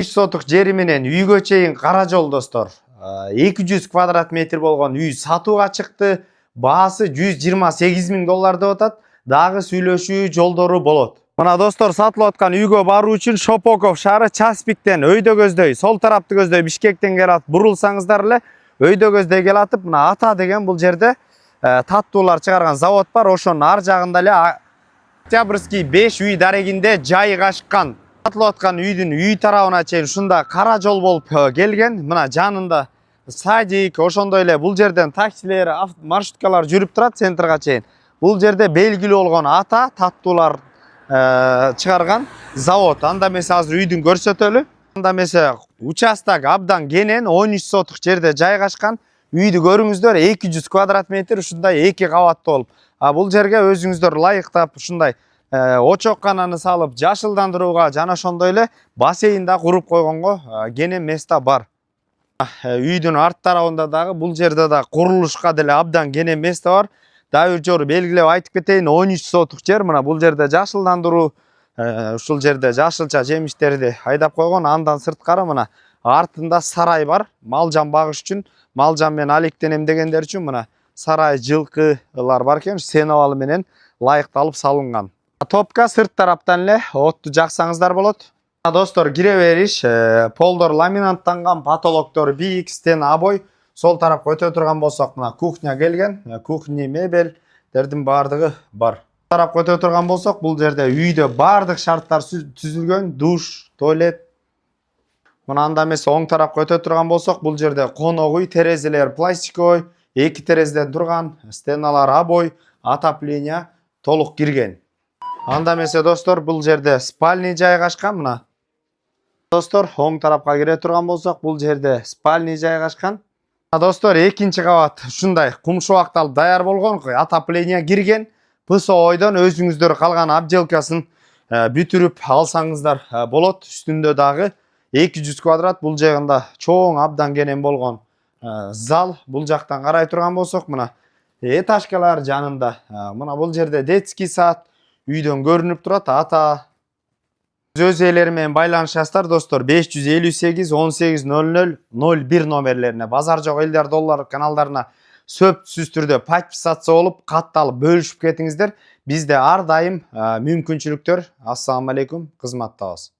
5 сотық жери менен үйгө чейин кара жол достор. 200 квадрат метр болгон үй сатууга чыкты. Баасы $128.000 деп атат. Дагы сүйлөшүү жолдору болот. Мына достор, сатылып аткан үйгө баруу үчүн Шопоков шаары Часпиктен өйдө көздөй, сол тарапты көздөй Бишкектен келат. Бурулсаңыздар эле өйдө көздөй келатып, мына Ата деген бул жерде таттуулар чыгарган завод бар. Ошонун ар жагында эле Октябрьский 5 үй дарегинде жайгашкан. Сатылып аткан үйдүн үй тарабына чейин ушунда кара жол болуп келген. Мына жанында садик, ошондой эле бул жерден таксилер, маршруткалар жүрүп турат центрга чейин. Бул жерде белгилүү болгон Ата таттуулар чыгарган завод. Анда эмесе азыр үйдүн көрсөтөлү. Анда эмесе участок абдан кенен 13 сотук жерде жайгашкан. Үйдү көрүңүздөр, 200 квадрат метр ушундай 2 кабаттуу болуп. Бул жерге өзүңүздөр лайыктап ушундай очоккананы салып жашылдандырууга жана ошондой эле бассейн да куруп койгонго кенен места бар. Үйдүн арт тарабында дагы бул жерде да курулушка деле абдан кенен места бар. Дагы бир жолу белгилеп айтып кетейин, 13 сотук жер. Мына бул жерде жашылдандыруу, ушул жерде жашылча жемиштерди айдап койгон. Андан сырткары мына артында сарай бар. Малжан багыш үчүн, малжан менен алектенем дегендер үчүн мына сарай, жылкылар бар экен. Сенабалы менен лайыкталып салынган. Топка сырт тараптан эле отту жаксаңыздар болот. Достор, кире бериш полдор ламинанттанган, потолоктор бийик, стена обой. Сол тарапка өтө турган болсок, мына кухня келген. Кухня мебелдердин бардыгы бар. Тарапка өтө турган болсок, бул жерде үйдө бардык шарттар түзүлгөн. Душ, туалет. Мына анда эмесе оң тарапка өтө турган болсок, бул жерде конок үй, терезелер пластиковый, 2 терезеден турган, стеналар обой, отопление толук кирген. Анда эмесе достор, бул жерде спальный жайгашкан. Мына достор, оң тарапка кире турган болсок, бул жерде спальный жайгашкан. Достор, экинчи кабат ушундай кумшубакталып даяр болгон, отопление кирген. ПСО ойдон өзүңүздөр калган обделкасын бүтүрүп алсаңыздар болот. Үстүндө дагы 200 квадрат, бул жагында чоң абдан кенен болгон зал. Бул жактан карай турган болсок, мына этажкалар жанында. Мына бул жерде детский сад үйдөн көрүнүп турат. Ата өз ээлери менен байланышасыздар достор. 558 18 00 01 номерлерине, базар жок элдер доллар каналдарына сөптүсүз түрдө подписаться болуп, катталып бөлүшүп кетиңиздер. Бизде ар дайым мүмкүнчүлүктөр. Ассаламу алейкум, кызматтабыз.